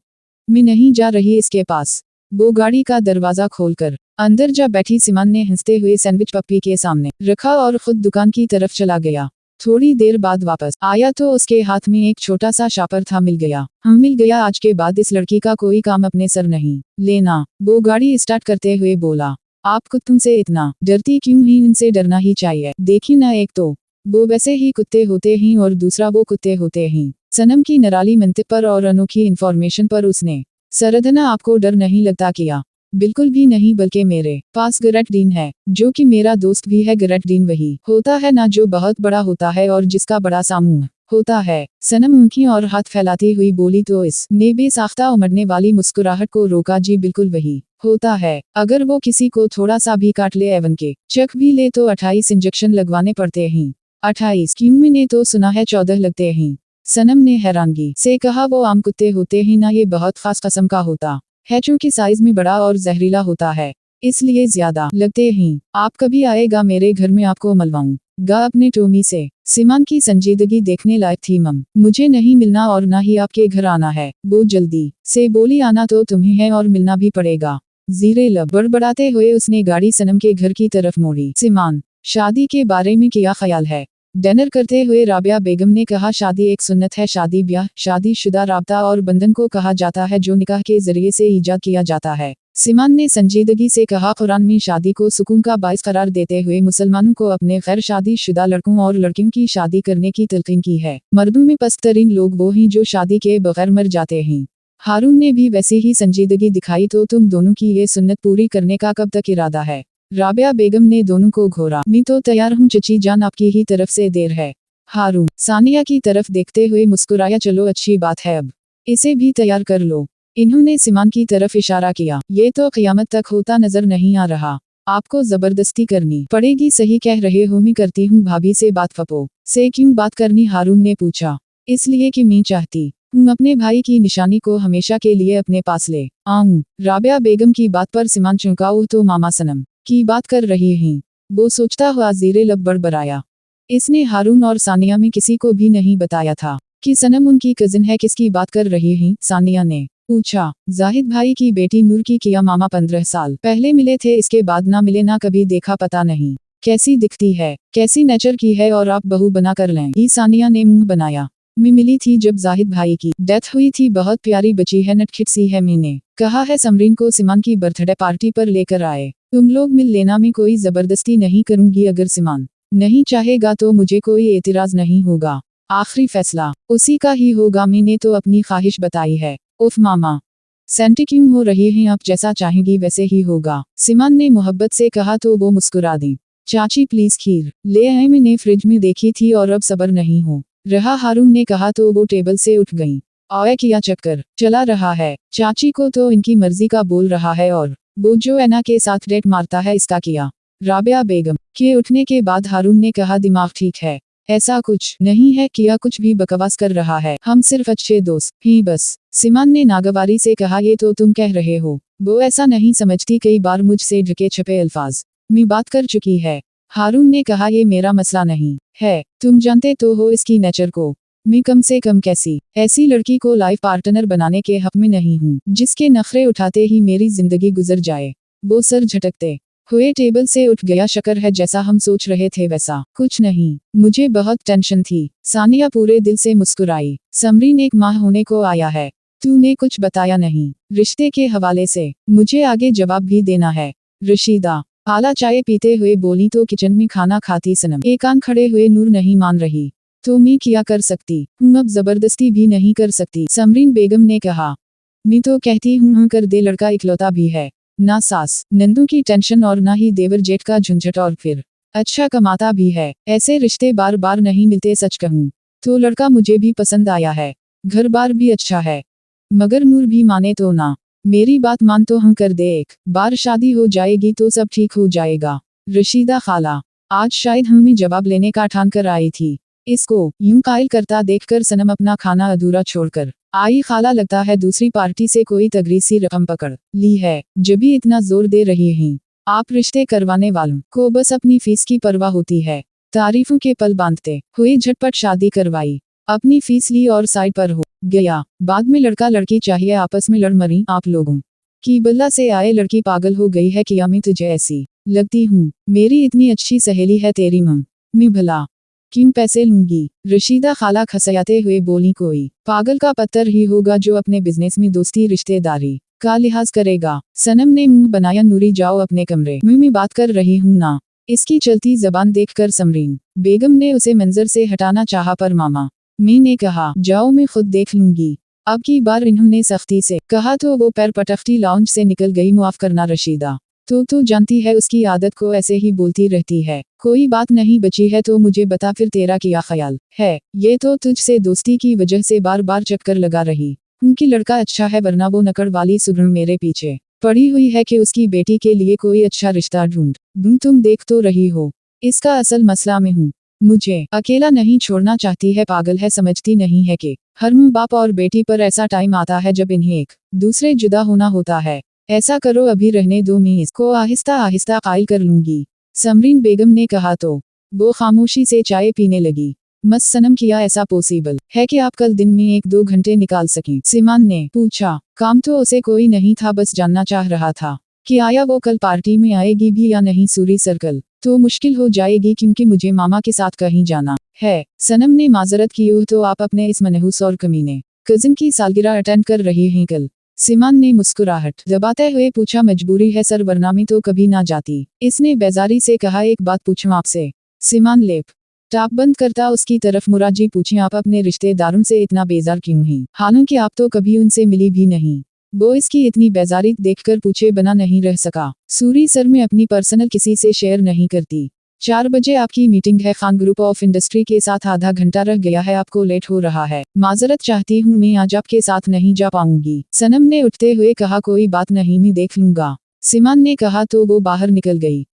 मैं नहीं जा रही इसके पास। वो गाड़ी का दरवाजा खोलकर अंदर जा बैठी। सिमान ने हंसते हुए सैंडविच पप्पी के सामने रखा और खुद दुकान की तरफ चला गया। थोड़ी देर बाद वापस आया तो उसके हाथ में एक छोटा सा शापर था। मिल गया, हाँ मिल गया। आज के बाद इस लड़की का कोई काम अपने सर नहीं लेना। वो गाड़ी स्टार्ट करते हुए बोला, आप कुत्तों से इतना डरती क्यों ही? इनसे डरना ही चाहिए। देखी ना, एक तो वो वैसे ही कुत्ते होते हैं और दूसरा वो कुत्ते होते हैं। सनम की निराली मंतब पर और अनोखी इन्फॉर्मेशन पर उसने सरदना, आपको डर नहीं लगता किया? बिल्कुल भी नहीं, बल्कि मेरे पास गैरेट डीन है, जो कि मेरा दोस्त भी है। गैरेट डीन वही होता है ना जो बहुत बड़ा होता है और जिसका बड़ा समूह होता है। सनम ऊँखी और हाथ फैलाती हुई बोली तो इसने बेसाख्ता उमड़ने वाली मुस्कुराहट को रोका। जी बिल्कुल वही होता है। अगर वो किसी को थोड़ा सा भी काट ले, एवन के चक भी ले, तो 28 इंजेक्शन लगवाने पड़ते हैं। 28 क्यों? मैंने तो सुना है 14 लगते हैं। सनम ने हैरानगी से कहा, वो आम कुत्ते होते हैं ना, ये बहुत खास किस्म का होता है। चूंकि साइज में बड़ा और जहरीला होता है, इसलिए ज्यादा लगते हैं। आप कभी आएगा मेरे घर में, आपको मलवाऊंगा अपने टोमी से। सिमान की संजीदगी देखने लायक थी। मम, मुझे नहीं मिलना और ना ही आपके घर आना है। वो जल्दी से बोली, आना तो तुम्हें है और मिलना भी पड़ेगा। जीरे लब बड़बड़ाते हुए उसने गाड़ी सनम के घर की तरफ मोड़ी। सिमान, शादी के बारे में क्या ख्याल है? डिनर करते हुए राबिया बेगम ने कहा, शादी एक सुन्नत है। शादी ब्याह, शादीशुदा राब्ता और बंधन को कहा जाता है जो निकाह के जरिए से ईजाद किया जाता है। सिमान ने संजीदगी से कहा, कुरान में शादी को सुकून का बाइस करार देते हुए मुसलमानों को अपने गैर शादीशुदा लड़कों और लड़कियों की शादी करने की तलकीन की है। मर्दों में पस्तरीन लोग वो हैं जो शादी के बगैर मर जाते हैं। हारून ने भी वैसी ही संजीदगी दिखाई। तो तुम दोनों की ये सुन्नत पूरी करने का कब तक इरादा है? राबिया बेगम ने दोनों को घोरा। मैं तो तैयार हूँ चची जान, आपकी ही तरफ से देर है। हारून सानिया की तरफ देखते हुए मुस्कुराया। चलो अच्छी बात है, अब इसे भी तैयार कर लो। इन्होंने सिमान की तरफ इशारा किया। ये तो क़यामत तक होता नजर नहीं आ रहा। आपको जबरदस्ती करनी पड़ेगी। सही कह रहे हो, मैं करती हूँ भाभी से बात। पप्पो से क्यों बात करनी? हारून ने पूछा। इसलिए कि मैं चाहती हूँ अपने भाई की निशानी को हमेशा के लिए अपने पास ले आऊं। राबिया बेगम की बात पर सिमान चौंका। तो मामा सनम की बात कर रही हैं? वो सोचता हुआ ज़ीरे लब बड़बड़ाया। इसने हारून और सानिया में किसी को भी नहीं बताया था कि सनम उनकी कजिन है। किसकी बात कर रही हैं? सानिया ने पूछा। जाहिद भाई की बेटी नूर की। किया मामा 15 साल पहले मिले थे, इसके बाद ना मिले ना कभी देखा। पता नहीं कैसी दिखती है, कैसी नेचर की है, और आप बहू बना कर लें। ही सानिया ने मुंह बनाया। मैं मिली थी जब जाहिद भाई की डेथ हुई थी, बहुत प्यारी बची है, नटखट सी है। मैंने कहा है समरीन को सिमान की बर्थडे पार्टी पर लेकर आए। तुम लोग मिल लेना, में कोई जबरदस्ती नहीं करूंगी। अगर सिमान नहीं चाहेगा तो मुझे कोई एतराज नहीं होगा। आखिरी फैसला उसी का ही होगा। मैंने तो अपनी ख्वाहिश बताई है। उफ मामा, सेंटी क्यों हो रही हैं? आप जैसा चाहेंगी वैसे ही होगा, सिमान ने मोहब्बत से कहा। तो वो मुस्कुरा दी। चाची प्लीज खीर ले आए, मैंने फ्रिज में देखी थी और अब सब्र नहीं हो रहा, हारून ने कहा। तो वो टेबल से उठ गईं। ओए किया चक्कर चला रहा है? चाची को तो इनकी मर्जी का बोल रहा है, और वो जो एना के साथ डेट मारता है इसका किया? राबिया बेगम के उठने के बाद हारून ने कहा, दिमाग ठीक है? ऐसा कुछ नहीं है, किया कुछ भी बकवास कर रहा है। हम सिर्फ अच्छे दोस्त ही बस। सिमान ने नागवारी से कहा। ये तो तुम कह रहे हो, वो ऐसा नहीं समझती। कई बार मुझसे ढके छपे अल्फाज में बात कर चुकी है। हारून ने कहा, ये मेरा मसला नहीं है, तुम जानते तो हो इसकी नेचर को। मैं कम से कम कैसी ऐसी लड़की को लाइफ पार्टनर बनाने के हक में नहीं हूँ जिसके नखरे उठाते ही मेरी जिंदगी गुजर जाए। वो सर झटकते हुए टेबल से उठ गया। शक्र है, जैसा हम सोच रहे थे वैसा कुछ नहीं, मुझे बहुत टेंशन थी। सानिया पूरे दिल से मुस्कुराई। समरीन 1 माह होने को आया है, तूने कुछ बताया नहीं रिश्ते के हवाले से? मुझे आगे जवाब भी देना है। रशीदा आला चाय पीते हुए बोली। तो किचन में खाना खाती सनम एक आंख खड़े हुए। नूर नहीं मान रही तो मैं क्या कर सकती हूँ? अब जबरदस्ती भी नहीं कर सकती, समरीन बेगम ने कहा। मैं तो कहती हूँ कर दे, लड़का इकलौता भी है। ना सास नंदू की टेंशन और ना ही देवर जेठ का झंझट, और फिर अच्छा कमाता भी है। ऐसे रिश्ते बार बार नहीं मिलते। सच कहूँ तो लड़का मुझे भी पसंद आया है, घर बार भी अच्छा है, मगर नूर भी माने तो ना। मेरी बात मान तो हम कर दे, एक बार शादी हो जाएगी तो सब ठीक हो जाएगा। रशीदा खाला आज शायद हमें जवाब लेने का ठान कर आई थी। इसको यूं कायल करता देखकर सनम अपना खाना अधूरा छोड़कर आई खाला, लगता है दूसरी पार्टी से कोई तगड़ी सी रकम पकड़ ली है, जभी इतना जोर दे रही हैं। आप रिश्ते करवाने वालों को बस अपनी फीस की परवाह होती है। तारीफों के पल बांधते हुए झटपट शादी करवाई, अपनी फीस ली और साइड पर हो गया। बाद में लड़का लड़की चाहिए आपस में लड़ मरी। आप लोगों की बल्ला से आए लड़की पागल हो गई है। किया मैं तुझे ऐसी लगती हूँ, मेरी इतनी अच्छी सहेली है तेरी मम्मी, भला क्यों पैसे लूंगी। रशीदा खाला खसयाते हुए बोली, कोई पागल का पत्थर ही होगा जो अपने बिजनेस में दोस्ती रिश्तेदारी का लिहाज करेगा। सनम ने मुंह बनाया, नूरी जाओ अपने कमरे में बात कर रही हूँ ना। इसकी चलती जबान देखकर समरीन बेगम ने उसे मंजर से हटाना चाहा, पर मामा मी ने कहा, जाओ मैं खुद देख लूंगी। अब की बार इन्होंने सख्ती से कहा तो वो पैर पटकती लाउंज से निकल गई। माफ करना रशीदा, तो जानती है उसकी आदत को ऐसे ही बोलती रहती है। कोई बात नहीं बची है तो मुझे बता, फिर तेरा क्या ख्याल है। ये तो तुझसे दोस्ती की वजह से बार बार चक्कर लगा रही हूँ कि लड़का अच्छा है, वरना वो नकड़ वाली सुगरण मेरे पीछे पड़ी हुई है कि उसकी बेटी के लिए कोई अच्छा रिश्ता ढूंढ दूं। तुम देख तो रही हो इसका असल मसला मैं हूँ, मुझे अकेला नहीं छोड़ना चाहती है। पागल है, समझती नहीं है कि हर माँ बाप और बेटी पर ऐसा टाइम आता है जब इन्हें एक दूसरे जुदा होना होता है। ऐसा करो, अभी रहने दो, मैं इसको आहिस्ता आहिस्ता कायल कर लूंगी। समरीन बेगम ने कहा तो वो खामोशी से चाय पीने लगी। मस सनम, किया ऐसा पॉसिबल है कि आप कल दिन में 1-2 घंटे निकाल सकें? सिमान ने पूछा। काम तो उसे कोई नहीं था, बस जानना चाह रहा था कि आया वो कल पार्टी में आएगी भी या नहीं। सूरी सर्कल तो मुश्किल हो जाएगी क्योंकि मुझे मामा के साथ कहीं जाना है। सनम ने माजरत की, तो आप अपने इस मनहूस और कमीने कजिन की सालगिरह अटेंड कर रही हैं कल? सिमान ने मुस्कुराहट दबाते हुए पूछा। मजबूरी है सर, वरना मैं तो कभी ना जाती। इसने बेजारी से कहा, एक बात पूछूं आपसे? सिमान लेप टाप बंद करता उसकी तरफ मुड़ा। जी पूछें, आप अपने रिश्तेदारों से इतना बेजार क्यों हैं? हालांकि आप तो कभी उनसे मिली भी नहीं। वो इसकी इतनी बेजारी देखकर पूछे बना नहीं रह सका। सूरी सर, मैं अपनी पर्सनल किसी से शेयर नहीं करती। 4 बजे आपकी मीटिंग है खान ग्रुप ऑफ इंडस्ट्री के साथ, आधा घंटा रह गया है, आपको लेट हो रहा है। माजरत चाहती हूँ, मैं आज आपके साथ नहीं जा पाऊंगी। सनम ने उठते हुए कहा, कोई बात नहीं, मैं देख लूंगा। सिमान ने कहा तो वो बाहर निकल गई।